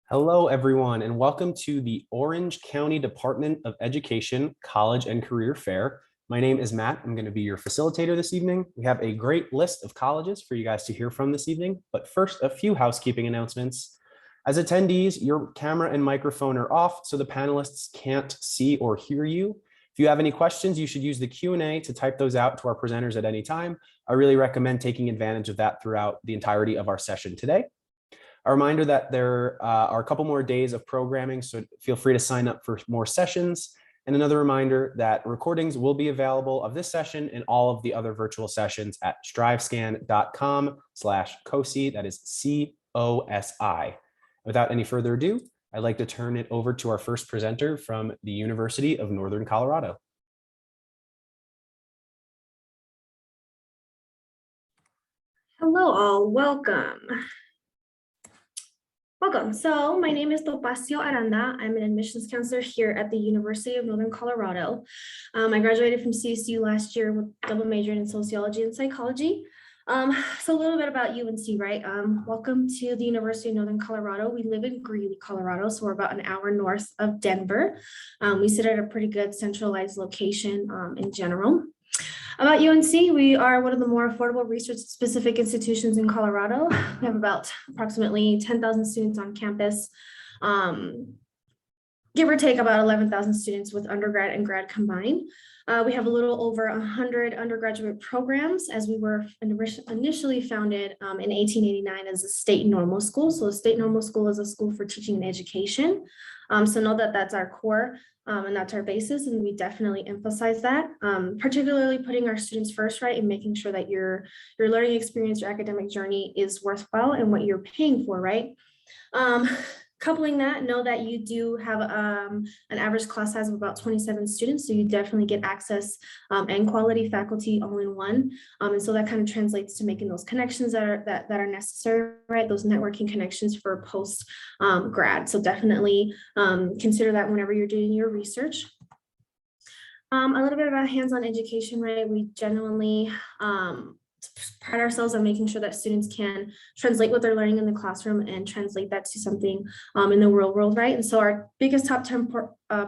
Hello, everyone, and welcome to the Orange County Department of Education College and Career Fair. My name is Matt. I'm going to be your facilitator this evening. We have a great list of colleges for you guys to hear from this evening, but first, a few housekeeping announcements. As attendees, your camera and microphone are off, so the panelists can't see or hear you. If you have any questions, you should use the Q&A to type those out to our presenters at any time. I really recommend taking advantage of that throughout the entirety of our session today. A reminder that there are a couple more days of programming, so feel free to sign up for more sessions. And another reminder that recordings will be available of this session and all of the other virtual sessions at strivescan.com/COSI, that is COSI. Without any further ado, I'd like to turn it over to our first presenter from the University of Northern Colorado. Hello all, welcome. Welcome. So my name is Topacio Aranda. I'm an admissions counselor here at the University of Northern Colorado. I graduated from CSU last year with double majoring in sociology and psychology. So a little bit about UNC, right? Welcome to the University of Northern Colorado. We live in Greeley, Colorado, so we're about an hour north of Denver. We sit at a pretty good centralized location in general. About UNC, we are one of the more affordable research-specific institutions in Colorado. We have about approximately 10,000 students on campus, give or take about 11,000 students with undergrad and grad combined. We have a little over 100 undergraduate programs, as we were initially founded in 1889 as a state normal school. So a state normal school is a school for teaching and education. So know that that's our core and that's our basis, and we definitely emphasize that, particularly putting our students first, right, and making sure that your learning experience, your academic journey is worthwhile and what you're paying for, right? Coupling that, know that you do have an average class size of about 27 students, so you definitely get access and quality faculty all in one. And so that kind of translates to making those connections that are necessary, right? Those networking connections for post grad. So definitely consider that whenever you're doing your research. A little bit about hands-on education, right? We genuinely pride ourselves on making sure that students can translate what they're learning in the classroom and translate that to something in the real world, right? And so our biggest top 10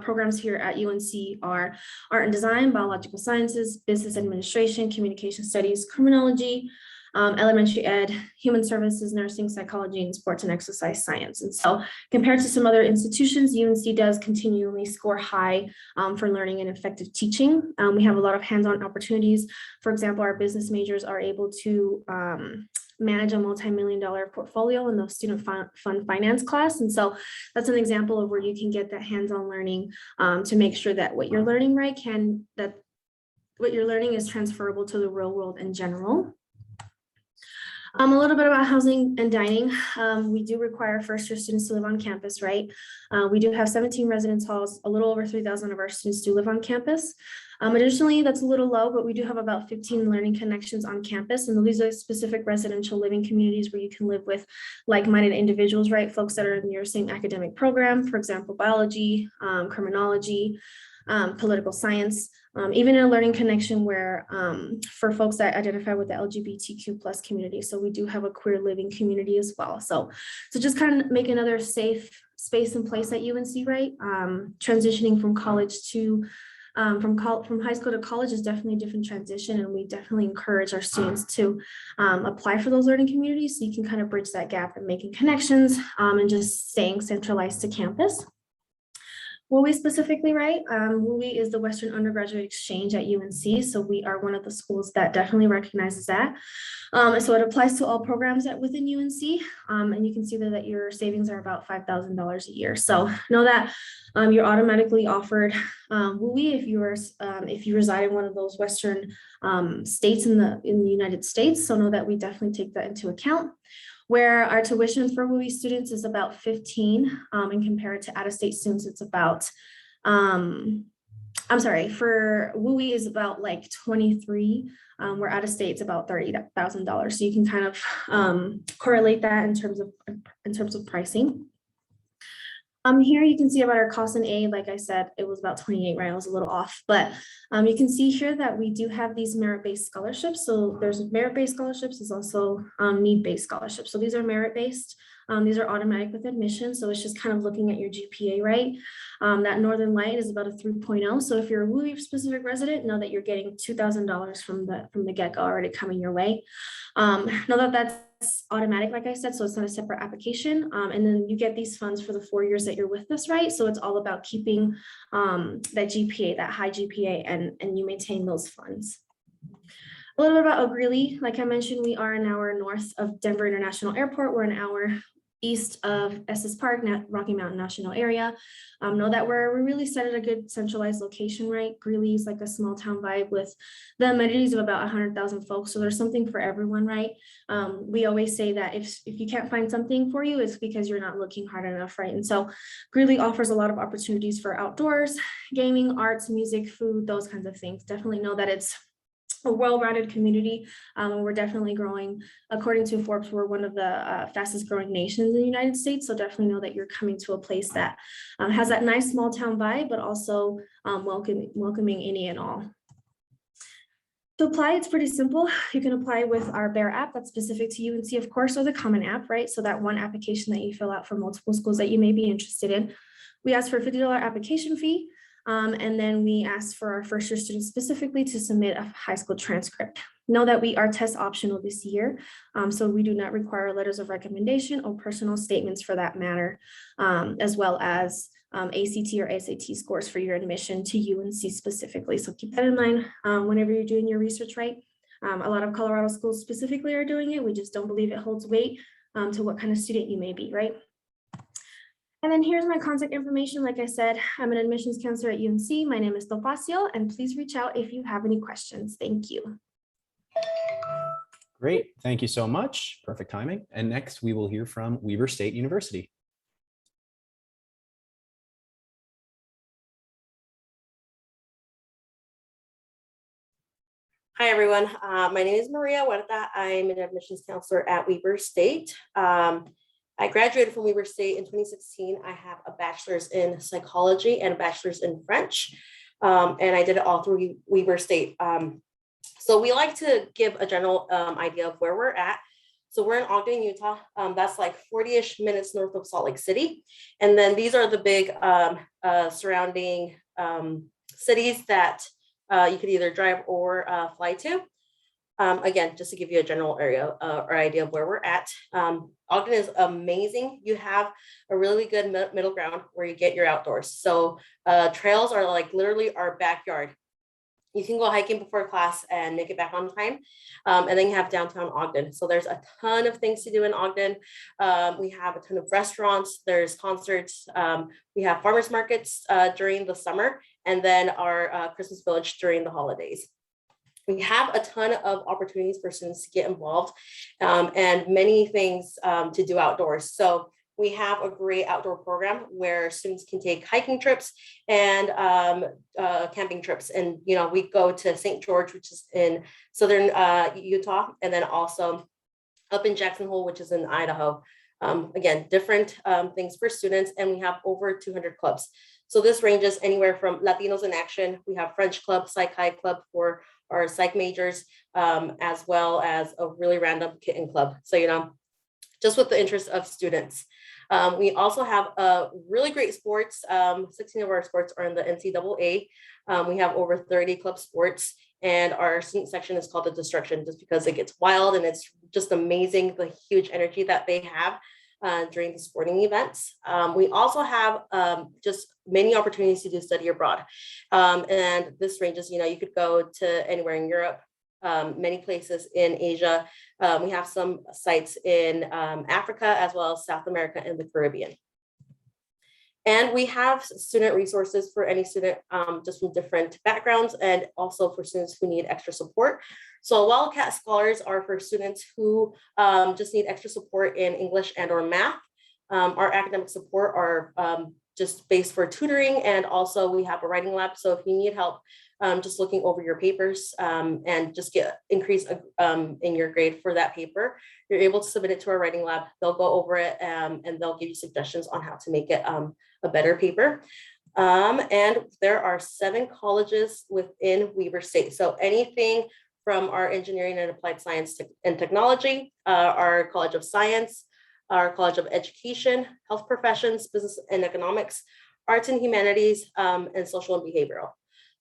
programs here at UNC are art and design, biological sciences, business administration, communication studies, criminology, elementary ed, human services, nursing, psychology, and sports and exercise science. And so compared to some other institutions, UNC does continually score high for learning and effective teaching. We have a lot of hands-on opportunities. For example, our business majors are able to manage a multi-million-dollar portfolio in the student fund finance class. And so that's an example of where you can get that hands-on learning to make sure that what you're learning, right, what you're learning is transferable to the real world in general. A little bit about housing and dining. We do require first-year students to live on campus, right? We do have 17 residence halls. A little over 3,000 of our students do live on campus. Additionally, that's a little low, but we do have about 15 learning connections on campus. And these are specific residential living communities where you can live with like-minded individuals, right? Folks that are in your same academic program, for example, biology, criminology, political science, even a learning connection where for folks that identify with the LGBTQ plus community. So we do have a queer living community as well. So just kind of make another safe space and place at UNC, right? Transitioning from college to from high school to college is definitely a different transition, and we definitely encourage our students to apply for those learning communities so you can kind of bridge that gap and making connections and just staying centralized to campus. WUE specifically, right? WUE is the Western Undergraduate Exchange at UNC. So we are one of the schools that definitely recognizes that. So it applies to all programs within UNC. And you can see that your savings are about $5,000 a year. So know that you're automatically offered WUE if you reside in one of those Western states in the United States. So know that we definitely take that into account. Where our tuition for WUE students is about 15 and compared to out-of-state students, it's about, for WUE is about like 23, where out-of-state it's about $30,000. So you can kind of correlate that in terms of pricing. Here you can see about our cost and aid. Like I said, it was about 28, right? I was a little off, but you can see here that we do have these merit-based scholarships. So there's merit-based scholarships, there's also need-based scholarships. So these are merit-based. These are automatic with admission. So it's just kind of looking at your GPA, right? That Northern Light is about a 3.0. So if you're a WUE specific resident, know that you're getting $2,000 from the get-go already coming your way. Know that that's automatic, like I said, so it's not a separate application. And then you get these funds for the 4 years that you're with us, right? So it's all about keeping that GPA, that high GPA, and you maintain those funds. A little bit about Oak Greeley. Like I mentioned, we are an hour north of Denver International Airport. We're an hour east of Estes Park, Rocky Mountain National Area. Know that we're really set at a good centralized location, right? Greeley is like a small town vibe with the amenities of about 100,000 folks. So there's something for everyone, right? We always say that if you can't find something for you, it's because you're not looking hard enough, right? And so Greeley offers a lot of opportunities for outdoors, gaming, arts, music, food, those kinds of things. Definitely know that it's a well-rounded community. We're definitely growing. According to Forbes, we're one of the fastest growing nations in the United States. So definitely know that you're coming to a place that has that nice small town vibe, but also welcoming any and all. To apply, it's pretty simple. You can apply with our Bear app that's specific to UNC, of course, or the Common App, right? So that one application that you fill out for multiple schools that you may be interested in. We ask for a $50 application fee. And then we ask for our first year students specifically to submit a high school transcript. Know that we are test optional this year, so we do not require letters of recommendation or personal statements for that matter, as well as ACT or SAT scores for your admission to UNC specifically. So keep that in mind whenever you're doing your research, right? A lot of Colorado schools specifically are doing it. We just don't believe it holds weight to what kind of student you may be, right? And then here's my contact information. Like I said, I'm an admissions counselor at UNC. My name is Topacio, and please reach out if you have any questions. Thank you. Great. Thank you so much. Perfect timing. And next we will hear from Weber State University. Hi, everyone. My name is Maria Huerta. I'm an admissions counselor at Weber State. I graduated from Weber State in 2016. I have a bachelor's in psychology and a bachelor's in French. And I did it all through Weber State. So we like to give a general idea of where we're at. So we're in Ogden, Utah. That's like 40-ish minutes north of Salt Lake City. And then these are the big surrounding cities that you could either drive or fly to. Again, just to give you a general area or idea of where we're at. Ogden is amazing. You have a really good middle ground where you get your outdoors. So trails are like literally our backyard. You can go hiking before class and make it back on time. And then you have downtown Ogden. So there's a ton of things to do in Ogden. We have a ton of restaurants, there's concerts. We have farmers markets during the summer, and then our Christmas village during the holidays. We have a ton of opportunities for students to get involved and many things to do outdoors. So we have a great outdoor program where students can take hiking trips and camping trips. And, you know, we go to St. George, which is in southern Utah, and then also up in Jackson Hole, which is in Idaho. Again, different things for students, and we have over 200 clubs. So this ranges anywhere from Latinos in Action. We have French Club, Psych High Club for our psych majors, as well as a really random kitten club. So, you know, just with the interest of students. We also have really great sports. 16 of our sports are in the NCAA. We have over 30 club sports, and our student section is called the Destruction, just because it gets wild and it's just amazing, the huge energy that they have during the sporting events. We also have just many opportunities to do study abroad. And this ranges, you know, you could go to anywhere in Europe, many places in Asia. We have some sites in Africa, as well as South America and the Caribbean. And we have student resources for any student just from different backgrounds, and also for students who need extra support. So Wildcat Scholars are for students who just need extra support in English and or math. Our academic support are just based for tutoring, and also we have a writing lab. So if you need help just looking over your papers and just get increase in your grade for that paper. You're able to submit it to our writing lab. They'll go over it and they'll give you suggestions on how to make it a better paper. And there are 7 colleges within Weber State. So anything from our engineering and applied science and technology, our College of Science, our College of Education, Health Professions, Business and Economics, Arts and Humanities, and Social and Behavioral.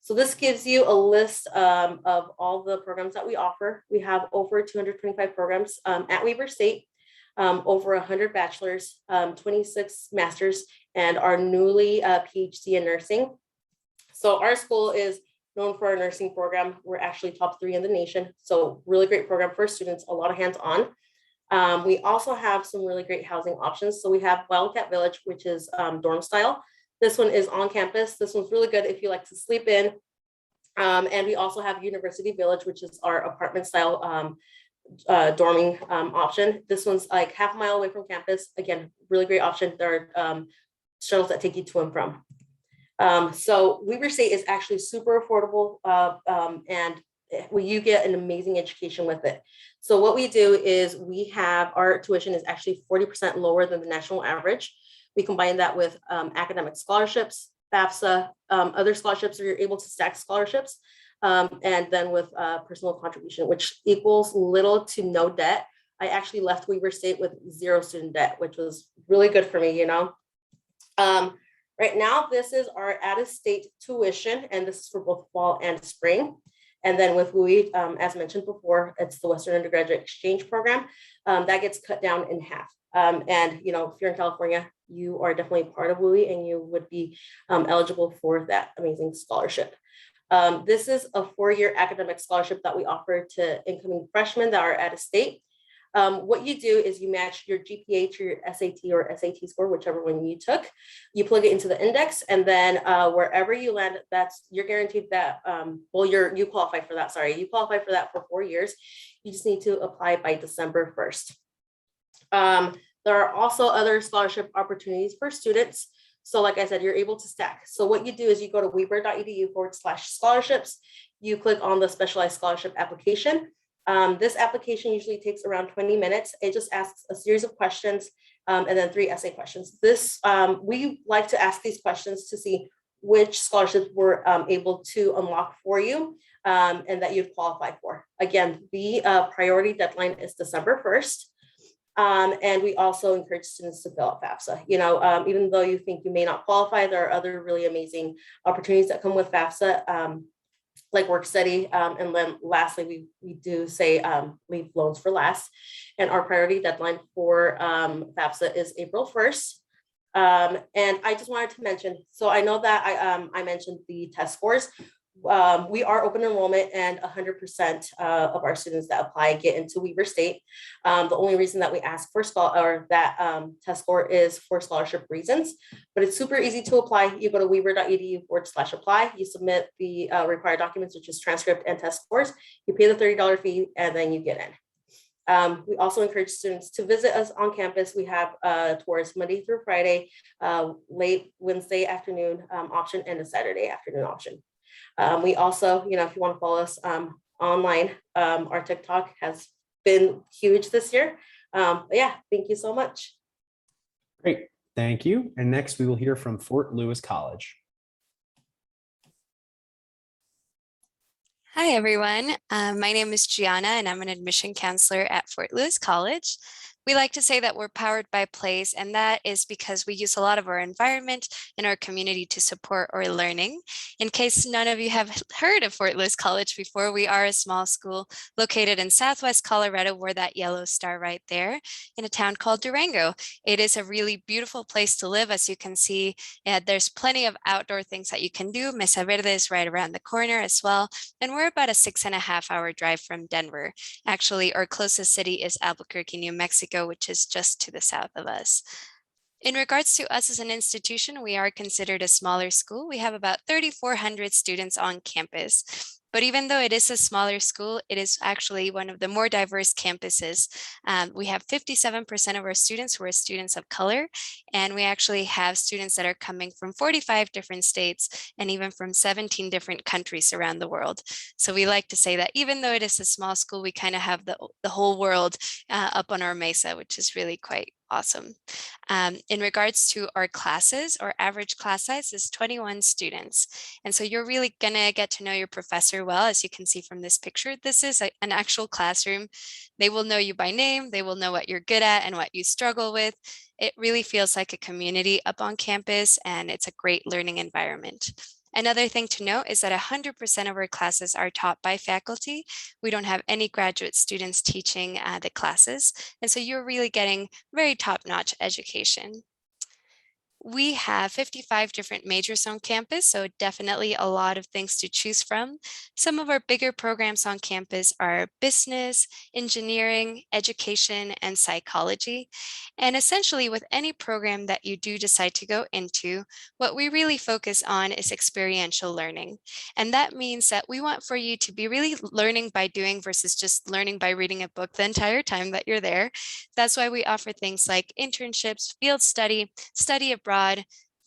So this gives you a list of all the programs that we offer. We have over 225 programs at Weber State, over 100 bachelors, 26 masters, and our newly PhD in nursing. So our school is known for our nursing program. We're actually top 3 in the nation. So really great program for students, a lot of hands-on. We also have some really great housing options. So we have Wildcat Village, which is dorm style. This one is on campus. This one's really good if you like to sleep in. And we also have University Village, which is our apartment style dorming option. This one's like half a mile away from campus. Again, really great option. There are shuttles that take you to and from. So Weber State is actually super affordable and you get an amazing education with it. So what we do is we have our tuition is actually 40% lower than the national average. We combine that with academic scholarships, FAFSA, other scholarships, so you're able to stack scholarships, and then with personal contribution, which equals little to no debt. I actually left Weber State with 0 student debt, which was really good for me, you know. Right now, this is our out-of-state tuition, and this is for both fall and spring. And then with WUE, as mentioned before, it's the Western Undergraduate Exchange Program that gets cut down in half. And you know, if you're in California, you are definitely part of WUE, and you would be eligible for that amazing scholarship. This is a 4-year academic scholarship that we offer to incoming freshmen that are out of state. What you do is you match your GPA to your SAT or SAT score, whichever one you took. You plug it into the index, and then wherever you land, you're guaranteed that. You qualify for that. Sorry, you qualify for that for 4 years. You just need to apply by December 1st. There are also other scholarship opportunities for students. So like I said, you're able to stack. So what you do is you go to weber.edu/scholarships. You click on the specialized scholarship application. This application usually takes around 20 minutes. It just asks a series of questions and then 3 essay questions. We like to ask these questions to see which scholarships we're able to unlock for you and that you'd qualify for. Again, the priority deadline is December 1st. And we also encourage students to fill out FAFSA. You know, even though you think you may not qualify, there are other really amazing opportunities that come with FAFSA, like work study. And then lastly, we do say leave loans for last. And our priority deadline for FAFSA is April 1st. And I just wanted to mention, so I know that I mentioned the test scores. We are open enrollment, and 100% of our students that apply get into Weber State. The only reason that we ask for test score is for scholarship reasons, but it's super easy to apply. You go to weber.edu/apply. You submit the required documents, which is transcript and test scores. You pay the $30 fee, and then you get in. We also encourage students to visit us on campus. We have tours Monday through Friday, late Wednesday afternoon option, and a Saturday afternoon option. We also, you know, if you want to follow us online, our TikTok has been huge this year. But yeah, thank you so much. Great, thank you. And next we will hear from Fort Lewis College. Hi, everyone. My name is Gianna, and I'm an admission counselor at Fort Lewis College. We like to say that we're powered by place, and that is because we use a lot of our environment and our community to support our learning. In case none of you have heard of Fort Lewis College before, we are a small school located in Southwest Colorado, where that yellow star right there, in a town called Durango. It is a really beautiful place to live. As you can see, there's plenty of outdoor things that you can do. Mesa Verde is right around the corner as well. And we're about a 6.5-hour drive from Denver. Actually, our closest city is Albuquerque, New Mexico, which is just to the south of us. In regards to us as an institution, we are considered a smaller school. We have about 3,400 students on campus. But even though it is a smaller school, it is actually one of the more diverse campuses. We have 57% of our students who are students of color, and we actually have students that are coming from 45 different states and even from 17 different countries around the world. So we like to say that even though it is a small school, we kind of have the whole world up on our mesa, which is really quite awesome. In regards to our classes, our average class size is 21 students. And so you're really gonna get to know your professor well. As you can see from this picture, this is an actual classroom. They will know you by name, they will know what you're good at and what you struggle with. It really feels like a community up on campus, and it's a great learning environment. Another thing to note is that 100% of our classes are taught by faculty. We don't have any graduate students teaching the classes. And so you're really getting very top-notch education. We have 55 different majors on campus, so definitely a lot of things to choose from. Some of our bigger programs on campus are business, engineering, education, and psychology. And essentially with any program that you do decide to go into, what we really focus on is experiential learning. And that means that we want for you to be really learning by doing versus just learning by reading a book the entire time that you're there. That's why we offer things like internships, field study, study abroad,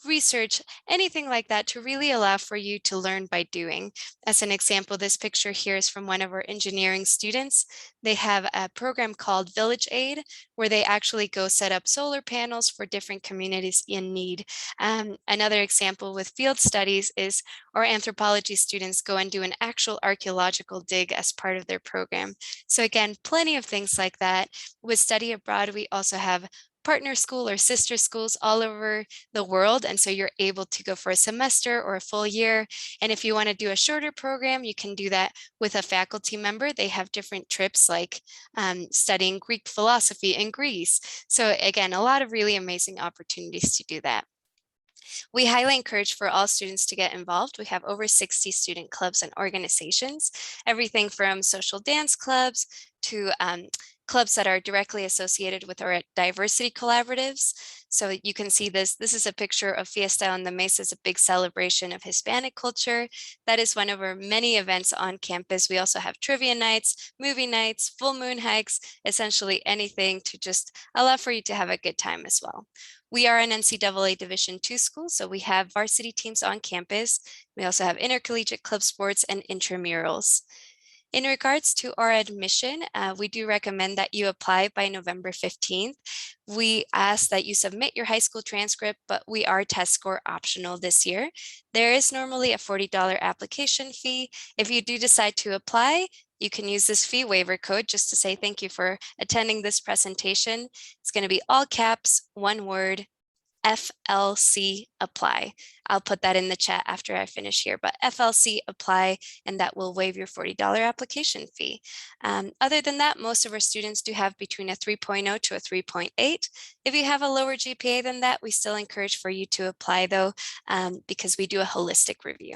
research, anything like that to really allow for you to learn by doing. As an example, this picture here is from one of our engineering students. They have a program called Village Aid, where they actually go set up solar panels for different communities in need. Another example with field studies is our anthropology students go and do an actual archaeological dig as part of their program. So again, plenty of things like that. With study abroad, we also have partner school or sister schools all over the world. And so you're able to go for a semester or a full year. And if you want to do a shorter program, you can do that with a faculty member. They have different trips like studying Greek philosophy in Greece. So again, a lot of really amazing opportunities to do that. We highly encourage for all students to get involved. We have over 60 student clubs and organizations, everything from social dance clubs to clubs that are directly associated with our diversity collaboratives. So you can see this. This is a picture of Fiesta on the Mesa. It's a big celebration of Hispanic culture. That is one of our many events on campus. We also have trivia nights, movie nights, full moon hikes, essentially anything to just allow for you to have a good time as well. We are an NCAA Division II school, so we have varsity teams on campus. We also have intercollegiate club sports and intramurals. In regards to our admission, we do recommend that you apply by November 15th. We ask that you submit your high school transcript, but we are test score optional this year. There is normally a $40 application fee. If you do decide to apply, you can use this fee waiver code just to say thank you for attending this presentation. It's going to be all caps, one word, FLC apply. I'll put that in the chat after I finish here, but FLC apply, and that will waive your $40 application fee. Other than that, most of our students do have between a 3.0 to a 3.8. If you have a lower GPA than that, we still encourage for you to apply though, because we do a holistic review.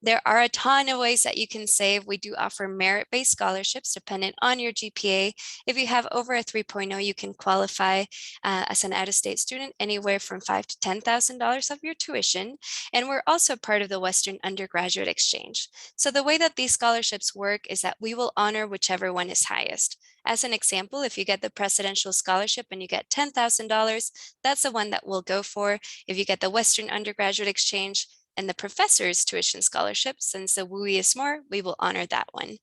There are a ton of ways that you can save. We do offer merit-based scholarships dependent on your GPA. If you have over a 3.0, you can qualify as an out-of-state student anywhere from $5,000 to $10,000 of your tuition. And we're also part of the Western Undergraduate Exchange. So the way that these scholarships work is that we will honor whichever one is highest. As an example, if you get the presidential scholarship and you get $10,000, that's the one that we'll go for. If you get the Western Undergraduate Exchange and the professor's tuition scholarship, since the WUE is more, we will honor that one.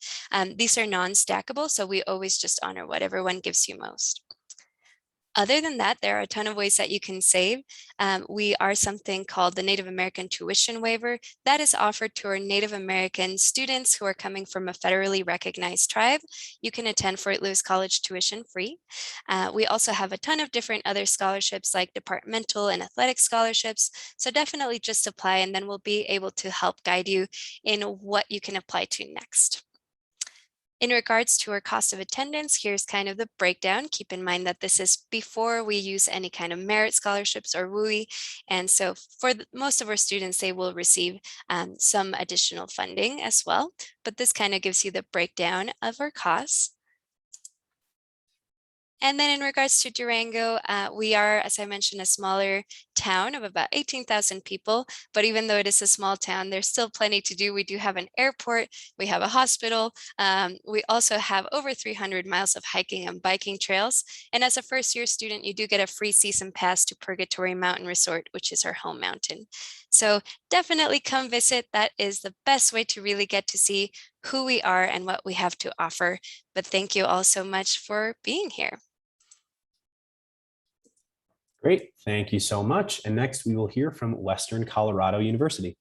These are non-stackable, so we always just honor whatever one gives you most. Other than that, there are a ton of ways that you can save. We are something called the Native American Tuition Waiver that is offered to our Native American students who are coming from a federally recognized tribe. You can attend Fort Lewis College tuition free. We also have a ton of different other scholarships like departmental and athletic scholarships. So definitely just apply, and then we'll be able to help guide you in what you can apply to next. In regards to our cost of attendance, here's kind of the breakdown. Keep in mind that this is before we use any kind of merit scholarships or WUE. And so for most of our students, they will receive some additional funding as well. But this kind of gives you the breakdown of our costs. And then in regards to Durango, we are, as I mentioned, a smaller town of about 18,000 people. But even though it is a small town, there's still plenty to do. We do have an airport, we have a hospital. We also have over 300 miles of hiking and biking trails. And as a first-year student, you do get a free season pass to Purgatory Mountain Resort, which is our home mountain. So definitely come visit. That is the best way to really get to see who we are and what we have to offer. But thank you all so much for being here. Great, thank you so much. And next we will hear from Western Colorado University.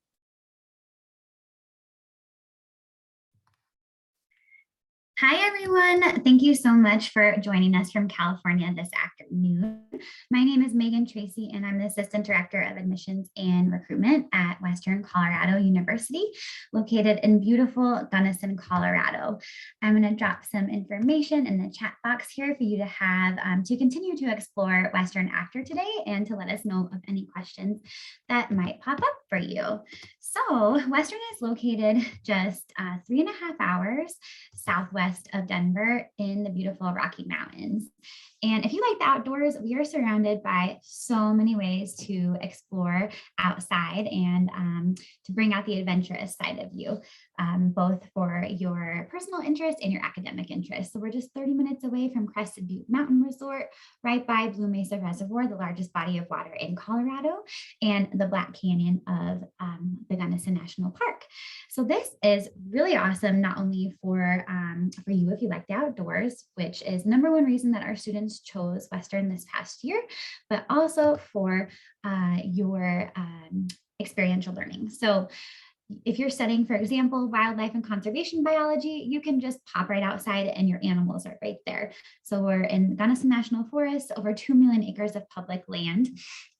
Hi, everyone. Thank you so much for joining us from California this afternoon. My name is Megan Tracy, and I'm the Assistant Director of Admissions and Recruitment at Western Colorado University, located in beautiful Gunnison, Colorado. I'm going to drop some information in the chat box here for you to have to continue to explore Western after today and to let us know of any questions that might pop up for you. So Western is located just 3.5 hours southwest of Denver in the beautiful Rocky Mountains. And if you like the outdoors, we are surrounded by so many ways to explore outside and to bring out the adventurous side of you, both for your personal interest and your academic interest. So we're just 30 minutes away from Crested Butte Mountain Resort, right by Blue Mesa Reservoir, the largest body of water in Colorado, and the Black Canyon of the Gunnison National Park. So this is really awesome, not only for you if you like the outdoors, which is the #1 reason that our students chose Western this past year, but also for your experiential learning. So if you're studying, for example, wildlife and conservation biology, you can just pop right outside and your animals are right there. So we're in Gunnison National Forest, over 2 million acres of public land.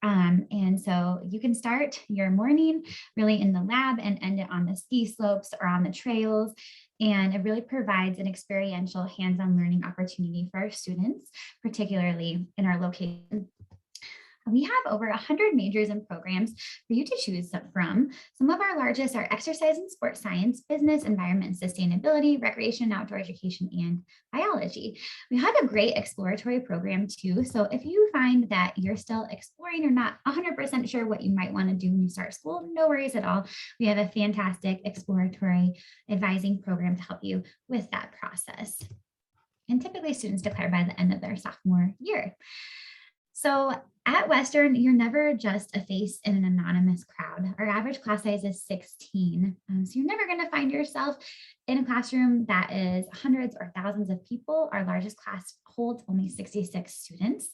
And so you can start your morning really in the lab and end it on the ski slopes or on the trails. And it really provides an experiential hands-on learning opportunity for our students, particularly in our location. We have over 100 majors and programs for you to choose from. Some of our largest are exercise and sports science, business, environment and sustainability, recreation, outdoor education, and biology. We have a great exploratory program too. So if you find that you're still exploring or not 100% sure what you might want to do when you start school, no worries at all. We have a fantastic exploratory advising program to help you with that process. And typically students declare by the end of their sophomore year. So at Western, you're never just a face in an anonymous crowd. Our average class size is 16. So you're never going to find yourself in a classroom that is hundreds or thousands of people. Our largest class holds only 66 students.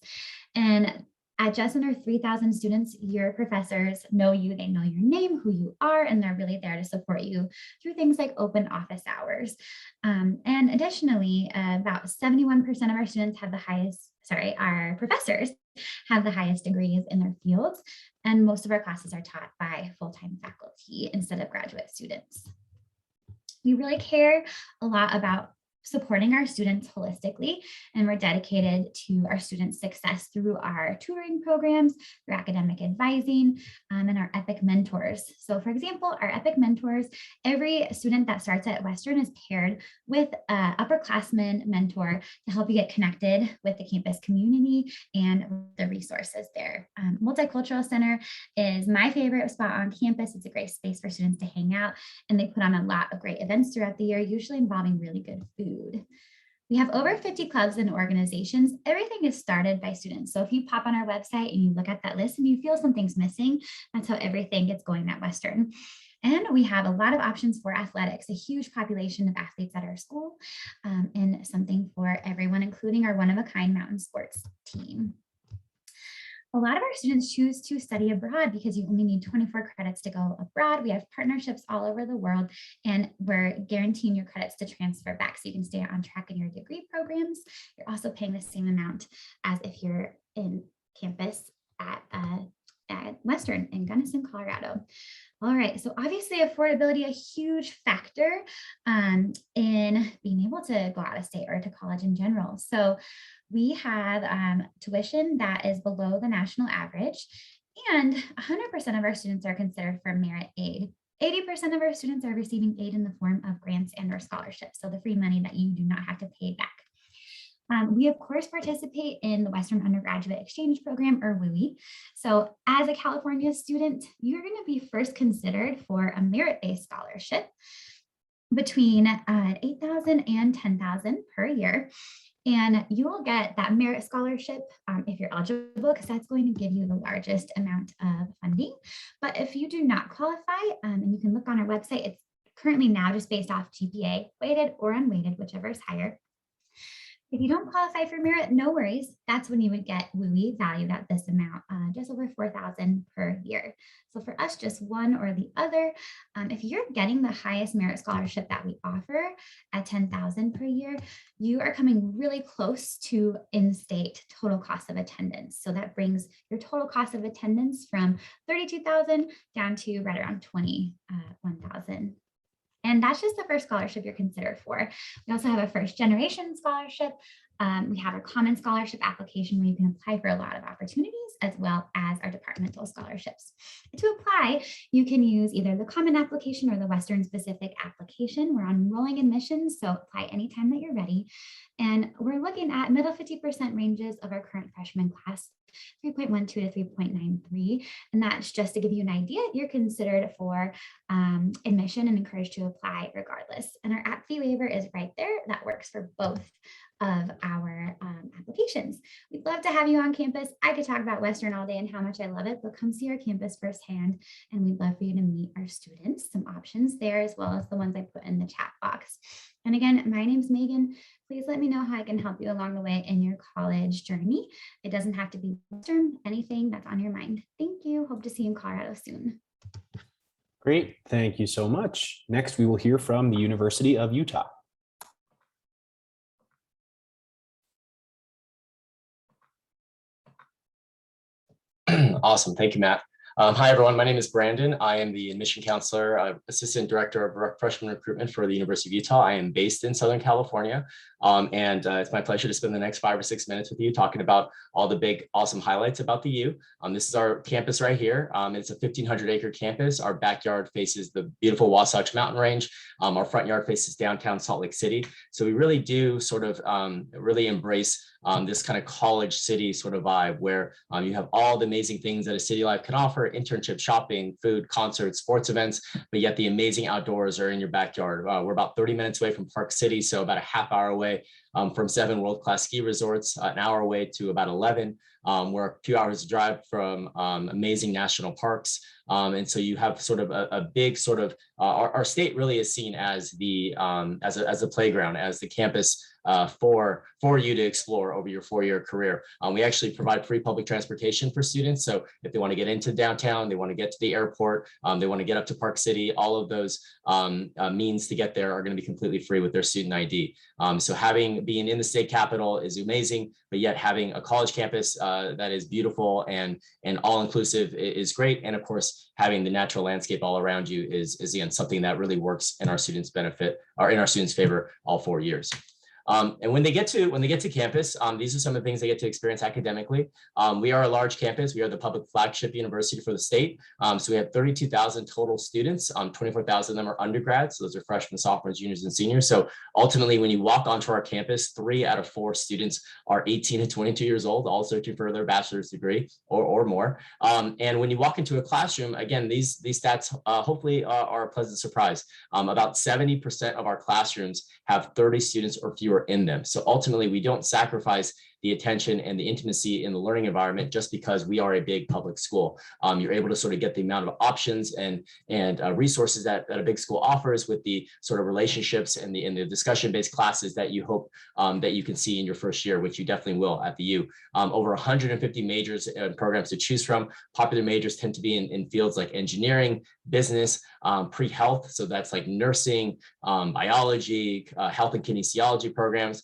And at just under 3,000 students, your professors know you, they know your name, who you are, and they're really there to support you through things like open office hours. And additionally, about 71% of our students have our professors have the highest degrees in their fields, and most of our classes are taught by full-time faculty instead of graduate students. We really care a lot about supporting our students holistically, and we're dedicated to our students' success through our tutoring programs, through academic advising, and our EPIC mentors. So for example, our EPIC mentors, every student that starts at Western is paired with an upperclassman mentor to help you get connected with the campus community and the resources there. Multicultural Center is my favorite spot on campus. It's a great space for students to hang out, and they put on a lot of great events throughout the year, usually involving really good food. We have over 50 clubs and organizations. Everything is started by students. So if you pop on our website and you look at that list and you feel something's missing, that's how everything gets going at Western. And we have a lot of options for athletics, a huge population of athletes at our school, and something for everyone, including our one-of-a-kind mountain sports team. A lot of our students choose to study abroad because you only need 24 credits to go abroad. We have partnerships all over the world, and we're guaranteeing your credits to transfer back so you can stay on track in your degree programs. You're also paying the same amount as if you're in campus at Western in Gunnison, Colorado. All right, so obviously affordability, a huge factor in being able to go out of state or to college in general. So we have tuition that is below the national average, and 100% of our students are considered for merit aid. 80% of our students are receiving aid in the form of grants and or scholarships, so the free money that you do not have to pay back. We, of course, participate in the Western Undergraduate Exchange Program, or WUE. So as a California student, you're going to be first considered for a merit-based scholarship between $8,000 and $10,000 per year. And you will get that merit scholarship if you're eligible, because that's going to give you the largest amount of funding. But if you do not qualify, and you can look on our website, it's currently now just based off GPA, weighted or unweighted, whichever is higher. If you don't qualify for merit, no worries. That's when you would get WUE valued at this amount, just over $4,000 per year. So for us, just one or the other. If you're getting the highest merit scholarship that we offer at $10,000 per year, you are coming really close to in-state total cost of attendance. So that brings your total cost of attendance from $32,000 down to right around $21,000. And that's just the first scholarship you're considered for. We also have a first generation scholarship. We have our common scholarship application where you can apply for a lot of opportunities, as well as our departmental scholarships. To apply, you can use either the common application or the Western specific application. We're on rolling admissions, so apply anytime that you're ready. And we're looking at middle 50% ranges of our current freshman class, 3.12 to 3.93. And that's just to give you an idea. You're considered for admission and encouraged to apply regardless. And our app fee waiver is right there. That works for both of our applications. We'd love to have you on campus. I could talk about Western all day and how much I love it, but come see our campus firsthand. And we'd love for you to meet our students, some options there, as well as the ones I put in the chat box. And again, my name's Megan. Please let me know how I can help you along the way in your college journey. It doesn't have to be Western, anything that's on your mind. Thank you. Hope to see you in Colorado soon. Great. Thank you so much. Next, we will hear from the University of Utah. Awesome. Thank you, Matt. Hi, everyone. My name is Brandon. I am the admission counselor, assistant director of freshman recruitment for the University of Utah. I am based in Southern California. It's my pleasure to spend the next 5 or 6 minutes with you talking about all the big, awesome highlights about the U. This is our campus right here. It's a 1,500-acre campus. Our backyard faces the beautiful Wasatch Mountain Range. Our front yard faces downtown Salt Lake City. So we really do sort of really embrace this kind of college city sort of vibe where you have all the amazing things that a city life can offer: internship, shopping, food, concerts, sports events, but yet the amazing outdoors are in your backyard. We're about 30 minutes away from Park City, so about a half hour away from 7 world-class ski resorts, an hour away to about 11. We're a few hours drive from amazing national parks. And so you have sort of a big sort of, our state really is seen as the, as a playground, as the campus for you to explore over your 4-year career. We actually provide free public transportation for students. So if they want to get into downtown, they want to get to the airport, they want to get up to Park City, all of those means to get there are going to be completely free with their student ID. So being in the state capital is amazing, but yet having a college campus that is beautiful and all-inclusive is great. And of course, having the natural landscape all around you is again something that really works in our students' benefit or in our students' favor all 4 years. And when they get to campus, these are some of the things they get to experience academically. We are a large campus. We are the public flagship university for the state. So we have 32,000 total students. 24,000 of them are undergrads. So those are freshmen, sophomores, juniors, and seniors. So ultimately, when you walk onto our campus, 3 out of 4 students are 18 to 22 years old, all searching for their bachelor's degree or more. And when you walk into a classroom, again, these stats hopefully are a pleasant surprise. About 70% of our classrooms have 30 students or fewer in them. So ultimately, we don't sacrifice the attention and the intimacy in the learning environment just because we are a big public school. You're able to sort of get the amount of options and resources that a big school offers with the sort of relationships and the discussion-based classes that you hope that you can see in your first year, which you definitely will at the U. Over 150 majors and programs to choose from. Popular majors tend to be in fields like engineering, business, pre-health. So that's like nursing, biology, health and kinesiology programs.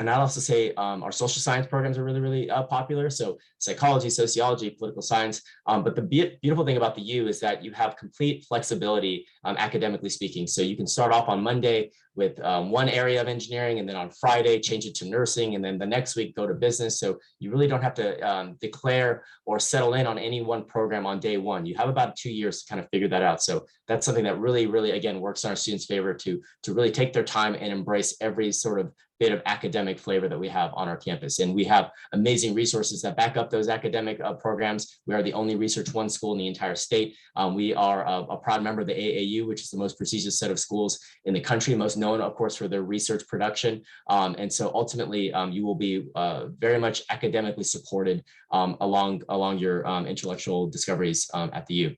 And I'd also say our social science programs are really, really popular. So psychology, sociology, political science. But the beautiful thing about the U is that you have complete flexibility academically speaking. So you can start off on Monday one area of engineering, and then on Friday change it to nursing, and then the next week go to business. So you really don't have to declare or settle in on any one program on day one. You have about 2 years to kind of figure that out. So that's something that really, really, again, works in our students' favor to really take their time and embrace every sort of bit of academic flavor that we have on our campus. And we have amazing resources that back up those academic programs. We are the only Research One school in the entire state. We are a proud member of the AAU, which is the most prestigious set of schools in the country, most known, of course, for their research production. And so ultimately, you will be very much academically supported along your intellectual discoveries at the U.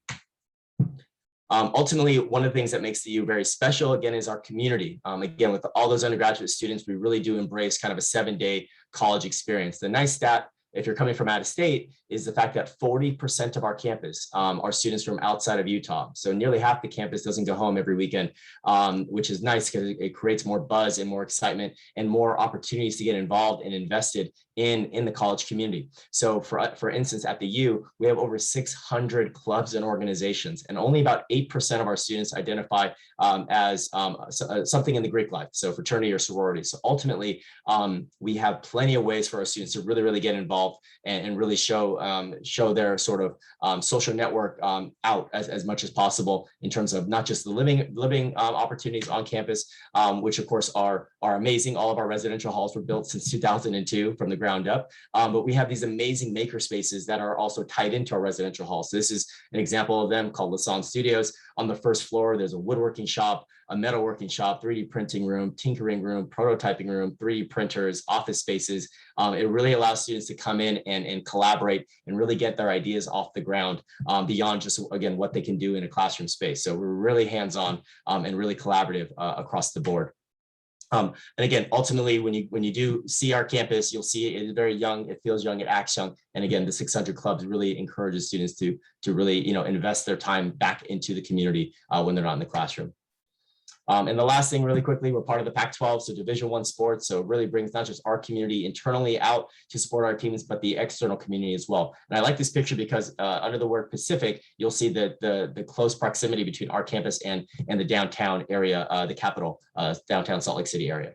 Ultimately, one of the things that makes the U very special, again, is our community. Again, with all those undergraduate students, we really do embrace kind of a 7-day college experience. The nice stat, if you're coming from out of state, is the fact that 40% of our campus are students from outside of Utah. So nearly half the campus doesn't go home every weekend, which is nice because it creates more buzz and more excitement and more opportunities to get involved and invested in the college community. So for instance, at the U, we have over 600 clubs and organizations, and only about 8% of our students identify as something in the Greek life, so fraternity or sorority. So ultimately, we have plenty of ways for our students to really, really get involved and really show their sort of social network out as much as possible in terms of not just the living opportunities on campus, which of course are amazing. All of our residential halls were built since 2002 from the ground up, but we have these amazing maker spaces that are also tied into our residential halls. So this is an example of them called Lasan Studios. On the first floor, there's a woodworking shop, a metalworking shop, 3D printing room, tinkering room, prototyping room, 3D printers, office spaces. It really allows students to come in and collaborate and really get their ideas off the ground beyond just, again, what they can do in a classroom space. So we're really hands-on and really collaborative across the board. And again, ultimately, when you do see our campus, you'll see it is very young, it feels young, it acts young. And again, the 600 clubs really encourages students to really, invest their time back into the community when they're not in the classroom. And the last thing really quickly, we're part of the Pac-12, so Division I sports. So it really brings not just our community internally out to support our teams, but the external community as well. And I like this picture because under the word Pacific, you'll see the close proximity between our campus and the downtown area, the capital, downtown Salt Lake City area.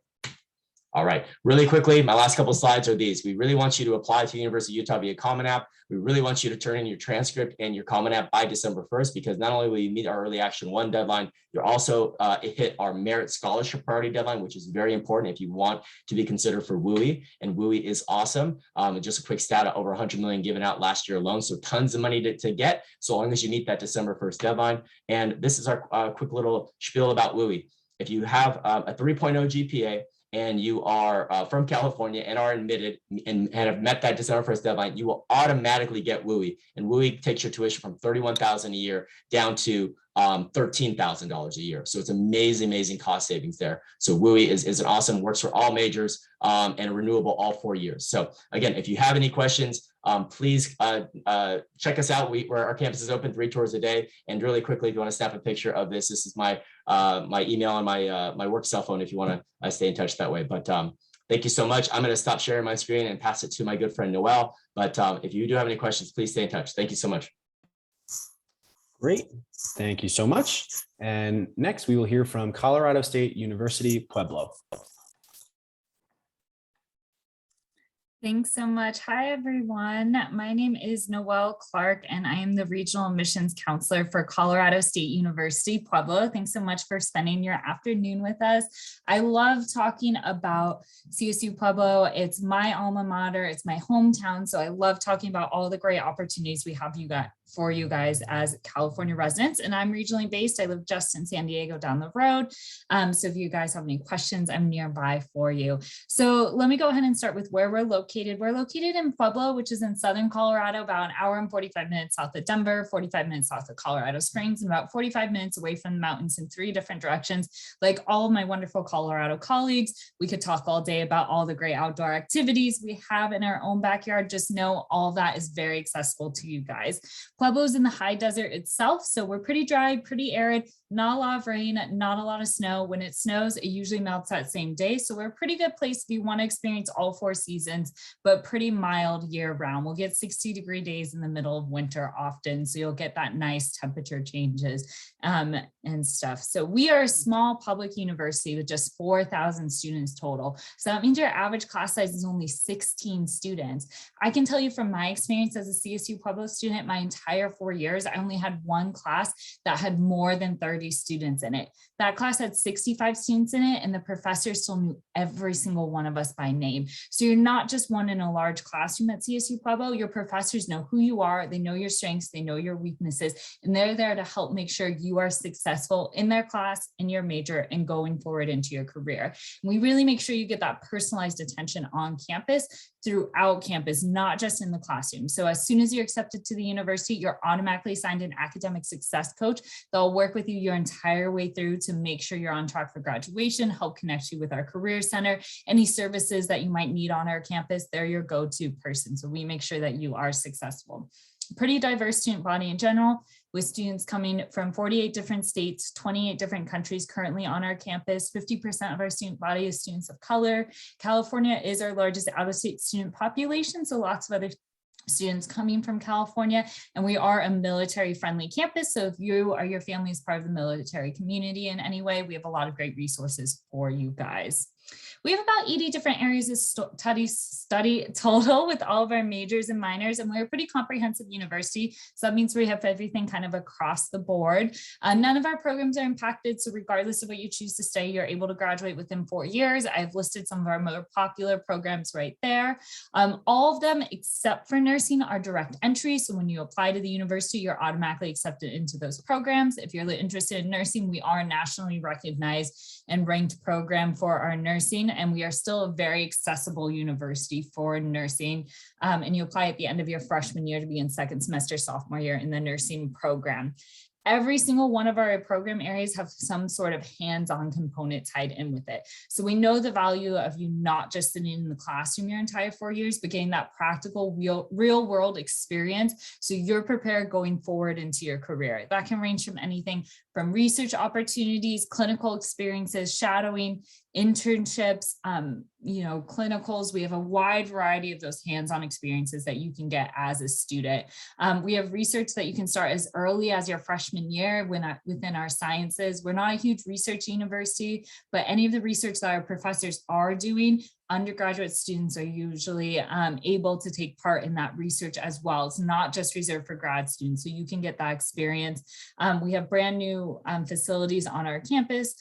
All right, really quickly, my last couple of slides are these. We really want you to apply to the University of Utah via Common App. We really want you to turn in your transcript and your Common App by December 1st, because not only will you meet our Early Action 1 deadline, you'll also hit our Merit Scholarship Priority deadline, which is very important if you want to be considered for WUE, and WUE is awesome. Just a quick stat, over 100 million given out last year alone, so tons of money to get, so long as you meet that December 1st deadline. And this is our quick little spiel about WUE. If you have a 3.0 GPA, and you are from California and are admitted and have met that December 1st deadline, you will automatically get WUE. And WUE takes your tuition from $31,000 a year down to $13,000 a year. So it's amazing cost savings there. So WUE is an awesome, works for all majors and renewable all 4 years. So again, if you have any questions, please check us out. Where our campus is open 3 tours a day. And really quickly, if you want to snap a picture of this, this is my my email and my work cell phone if you want to stay in touch that way. But thank you so much. I'm going to stop sharing my screen and pass it to my good friend Noel. But if you do have any questions, please stay in touch. Thank you so much. Great. Thank you so much. And next we will hear from Colorado State University-Pueblo. Thanks so much. Hi, everyone. My name is Noelle Clark, and I am the Regional Admissions Counselor for Colorado State University-Pueblo. Thanks so much for spending your afternoon with us. I love talking about CSU Pueblo. It's my alma mater. It's my hometown. So I love talking about all the great opportunities we have for you guys as California residents. And I'm regionally based. I live just in San Diego down the road. So if you guys have any questions, I'm nearby for you. So let me go ahead and start with where we're located. We're located in Pueblo, which is in southern Colorado, about an hour and 45 minutes south of Denver, 45 minutes south of Colorado Springs, and about 45 minutes away from the mountains in 3 different directions. Like all of my wonderful Colorado colleagues, we could talk all day about all the great outdoor activities we have in our own backyard. Just know all of that is very accessible to you guys. Pueblo's in the high desert itself, so we're pretty dry, pretty arid. not a lot of rain, not a lot of snow. When it snows, it usually melts that same day. So we're a pretty good place if you want to experience all 4 seasons, but pretty mild year round. We'll get 60-degree days in the middle of winter often. So you'll get that nice temperature changes and stuff. So we are a small public university with just 4,000 students total. So that means your average class size is only 16 students. I can tell you from my experience as a CSU Pueblo student, my entire 4 years, I only had one class that had more than 30 students in it. That class had 65 students in it, and the professors still knew every single one of us by name. So you're not just one in a large classroom at CSU Pueblo. Your professors know who you are, they know your strengths, they know your weaknesses, and they're there to help make sure you are successful in their class, in your major, and going forward into your career. And we really make sure you get that personalized attention on campus, throughout campus, not just in the classroom. So as soon as you're accepted to the university, you're automatically assigned an academic success coach. They'll work with you your entire way through to make sure you're on track for graduation, help connect you with our career center, any services that you might need on our campus, they're your go-to person. So we make sure that you are successful. Pretty diverse student body in general, with students coming from 48 different states, 28 different countries currently on our campus. 50% of our student body is students of color. California is our largest out-of-state student population, so lots of other students coming from California, and we are a military-friendly campus. So if you or your family is part of the military community in any way, we have a lot of great resources for you guys. We have about 80 different areas of study total with all of our majors and minors, and we're a pretty comprehensive university. So that means we have everything kind of across the board. None of our programs are impacted. So regardless of what you choose to study, you're able to graduate within 4 years. I've listed some of our more popular programs right there. All of them, except for nursing, are direct entry. So when you apply to the university, you're automatically accepted into those programs. If you're interested in nursing, we are a nationally recognized and ranked program for our nursing, and we are still a very accessible university for nursing. And you apply at the end of your freshman year to be in second semester, sophomore year in the nursing program. Every single one of our program areas have some sort of hands-on component tied in with it. So we know the value of you not just sitting in the classroom your entire 4 years, but getting that practical real world experience. So you're prepared going forward into your career. That can range from anything from research opportunities, clinical experiences, shadowing, internships, clinicals. We have a wide variety of those hands-on experiences that you can get as a student. We have research that you can start as early as your freshman year within our sciences. We're not a huge research university, but any of the research that our professors are doing, undergraduate students are usually able to take part in that research as well. It's not just reserved for grad students, so you can get that experience. We have brand new facilities on our campus.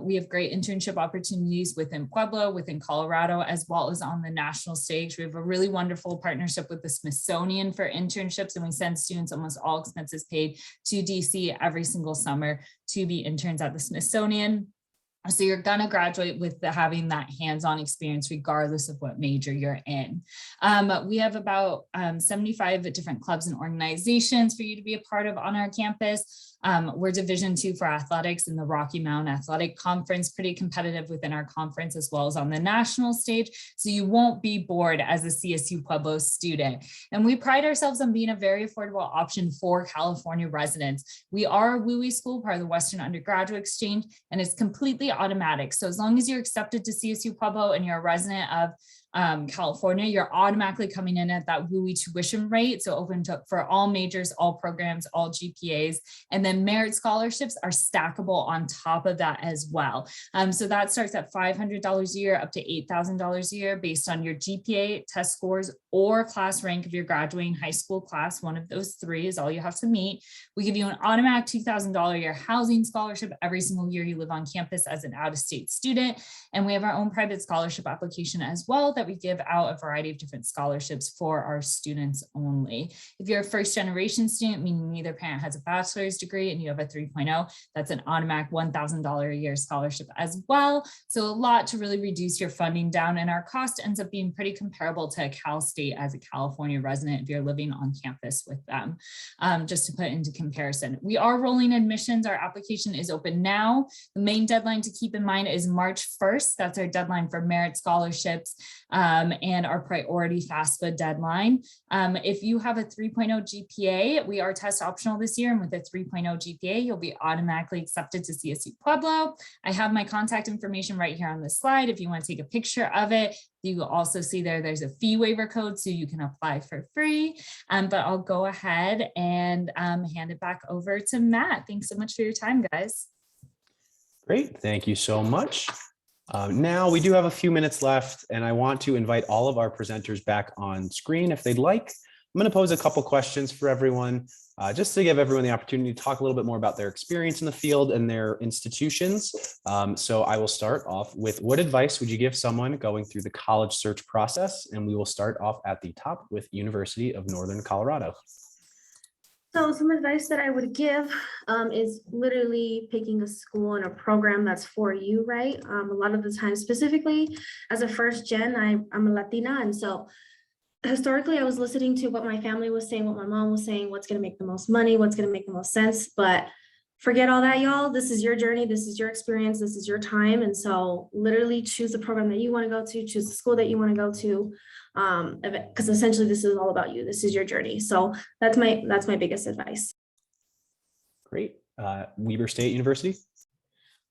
We have great internship opportunities within Pueblo, within Colorado, as well as on the national stage. We have a really wonderful partnership with the Smithsonian for internships, and we send students, almost all expenses paid, to DC every single summer to be interns at the Smithsonian. So you're gonna graduate with having that hands-on experience regardless of what major you're in. We have about 75 different clubs and organizations for you to be a part of on our campus. We're Division II for athletics in the Rocky Mountain Athletic Conference, pretty competitive within our conference as well as on the national stage. So you won't be bored as a CSU Pueblo student. And we pride ourselves on being a very affordable option for California residents. We are a WUE school, part of the Western Undergraduate Exchange, and it's completely automatic. So as long as you're accepted to CSU Pueblo and you're a resident of California, you're automatically coming in at that WUE tuition rate. So open for all majors, all programs, all GPAs, and then merit scholarships are stackable on top of that as well. So that starts at $500 a year up to $8,000 a year based on your GPA, test scores, or class rank of your graduating high school class. One of those three is all you have to meet. We give you an automatic $2,000 a year housing scholarship every single year you live on campus as an out-of-state student. And we have our own private scholarship application as well that we give out a variety of different scholarships for our students only. If you're a first generation student, meaning neither parent has a bachelor's degree and you have a 3.0, that's an automatic $1,000 a year scholarship as well. So a lot to really reduce your funding down, and our cost ends up being pretty comparable to Cal State as a California resident if you're living on campus with them, just to put it into comparison. We are rolling admissions. Our application is open now. The main deadline to keep in mind is March 1st. That's our deadline for merit scholarships. and our priority FAFSA deadline. If you have a 3.0 GPA, we are test optional this year, and with a 3.0 GPA, you'll be automatically accepted to CSU Pueblo. I have my contact information right here on this slide if you want to take a picture of it. You will also see there's a fee waiver code, so you can apply for free. But I'll go ahead and hand it back over to Matt. Thanks so much for your time, guys. Great, thank you so much. Now we do have a few minutes left, and I want to invite all of our presenters back on screen if they'd like. I'm going to pose a couple questions for everyone, just to give everyone the opportunity to talk a little bit more about their experience in the field and their institutions. So I will start off with, what advice would you give someone going through the college search process? And we will start off at the top with University of Northern Colorado. So some advice that I would give is literally picking a school and a program that's for you, right? A lot of the time, specifically as a first gen, I'm a Latina. And so historically, I was listening to what my family was saying, what my mom was saying, what's going to make the most money, what's going to make the most sense. But forget all that, y'all. This is your journey. This is your experience. This is your time. And so literally choose the program that you want to go to, choose the school that you want to go to. Because essentially this is all about you. This is your journey. So that's my biggest advice. Great. Weber State University.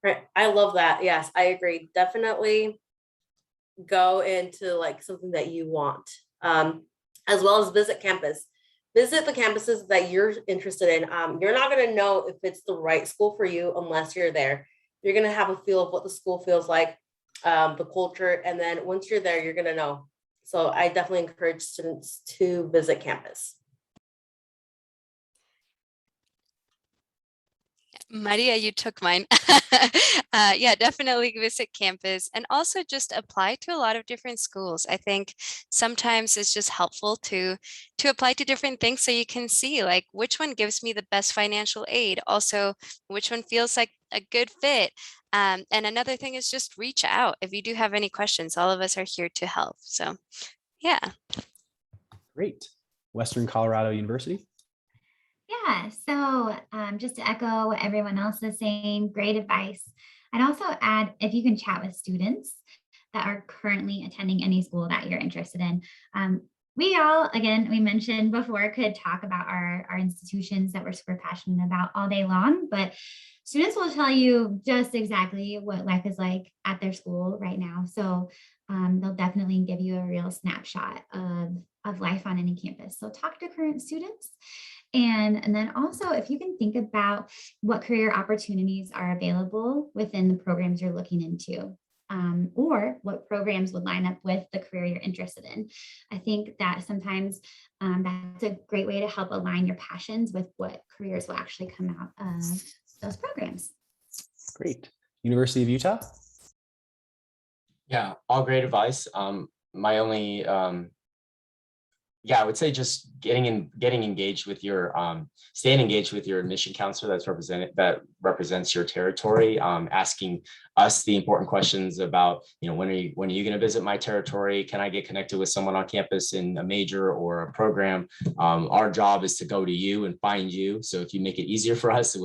Right. I love that. Yes, I agree. Definitely go into like something that you want. As well as visit campus. Visit the campuses that you're interested in. You're not going to know if it's the right school for you unless you're there. You're going to have a feel of what the school feels like, the culture, and then once you're there, you're going to know. So I definitely encourage students to visit campus. Maria, you took mine. Yeah, definitely visit campus and also just apply to a lot of different schools. I think sometimes it's just helpful to apply to different things so you can see like which one gives me the best financial aid, also which one feels like a good fit. And another thing is just reach out. If you do have any questions, all of us are here to help. So yeah. Great. Western Colorado University. Yeah, so just to echo what everyone else is saying, great advice. I'd also add, if you can chat with students that are currently attending any school that you're interested in. We all, again, we mentioned before, could talk about our institutions that we're super passionate about all day long, but students will tell you just exactly what life is like at their school right now. So they'll definitely give you a real snapshot of life on any campus. So talk to current students. And then also, if you can think about what career opportunities are available within the programs you're looking into, or what programs would line up with the career you're interested in. I think that sometimes that's a great way to help align your passions with what careers will actually come out of those programs. Great. University of Utah. Yeah, all great advice. My only I would say just getting engaged with your staying engaged with your admission counselor that represents your territory, asking us the important questions about, when are you going to visit my territory? Can I get connected with someone on campus in a major or a program? Our job is to go to you and find you. So if you make it easier for us,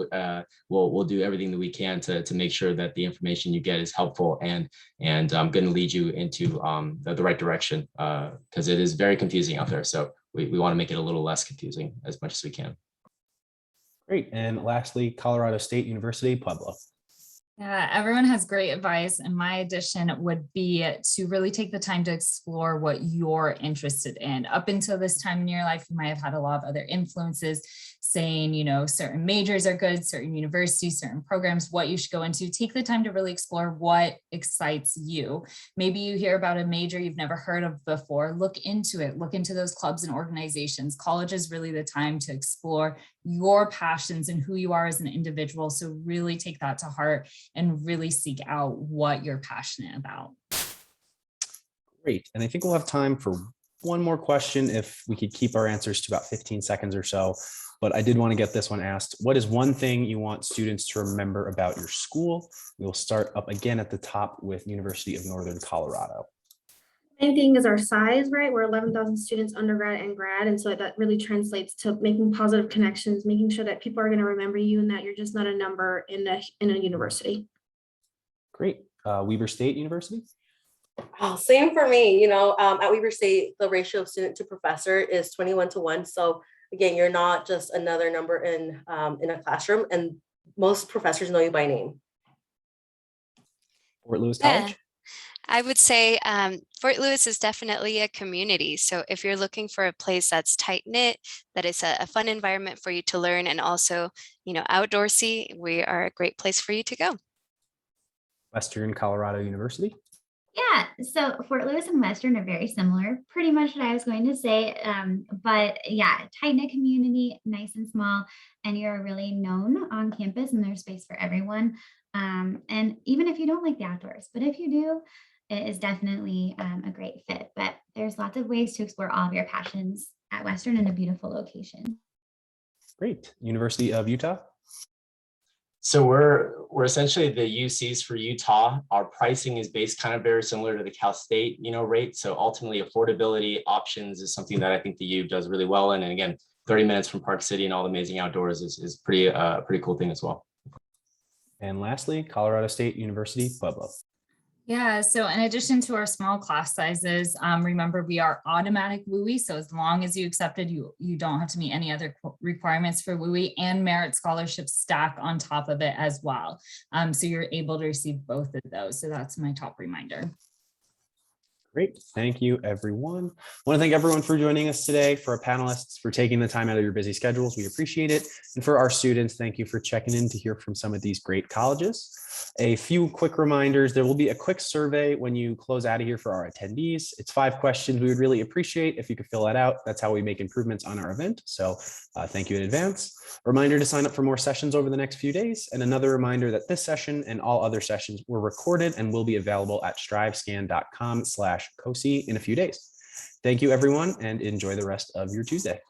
we'll do everything that we can to make sure that the information you get is helpful and I'm going to lead you into the right direction, because it is very confusing out there. So we want to make it a little less confusing as much as we can. Great. And lastly, Colorado State University, Pueblo. Yeah, everyone has great advice. And my addition would be to really take the time to explore what you're interested in. Up until this time in your life, you might have had a lot of other influences saying, certain majors are good, certain universities, certain programs, what you should go into. Take the time to really explore what excites you. Maybe you hear about a major you've never heard of before. Look into it. Look into those clubs and organizations. College is really the time to explore your passions and who you are as an individual. So really take that to heart and really seek out what you're passionate about. Great. And I think we'll have time for one more question if we could keep our answers to about 15 seconds or so. But I did want to get this one asked. What is one thing you want students to remember about your school? We'll start up again at the top with University of Northern Colorado. Main thing is our size, right? We're 11,000 students, undergrad and grad. And so that really translates to making positive connections, making sure that people are going to remember you and that you're just not a number in a university. Great. Weber State University. Oh, same for me. At Weber State, the ratio of student to professor is 21-1. So again, you're not just another number in a classroom, and most professors know you by name. Fort Lewis Yeah. College? I would say Fort Lewis is definitely a community. So if you're looking for a place that's tight knit, that is a fun environment for you to learn, and also, outdoorsy, we are a great place for you to go. Western Colorado University? Yeah, so Fort Lewis and Western are very similar, pretty much what I was going to say. But yeah, tight-knit community, nice and small, and you're really known on campus and there's space for everyone. And even if you don't like the outdoors, but if you do, it is definitely a great fit. But there's lots of ways to explore all of your passions at Western in a beautiful location. Great. University of Utah? So we're essentially the UCs for Utah. Our pricing is based kind of very similar to the Cal State, rate. So ultimately, affordability options is something that I think the U does really well in. And again, 30 minutes from Park City and all the amazing outdoors is pretty cool thing as well. And lastly, Colorado State University, Pueblo. Yeah, so in addition to our small class sizes, remember we are automatic WUE. So as long as you accepted, you don't have to meet any other requirements for WUE, and merit scholarships stack on top of it as well. So you're able to receive both of those. So that's my top reminder. Great. Thank you, everyone. I want to thank everyone for joining us today, for our panelists, for taking the time out of your busy schedules. We appreciate it. And for our students, thank you for checking in to hear from some of these great colleges. A few quick reminders. There will be a quick survey when you close out of here for our attendees. It's 5 questions. We would really appreciate if you could fill that out. That's how we make improvements on our event. So thank you in advance. Reminder to sign up for more sessions over the next few days. And another reminder that this session and all other sessions were recorded and will be available at strivescan.com/COSI in a few days. Thank you, everyone, and enjoy the rest of your Tuesday.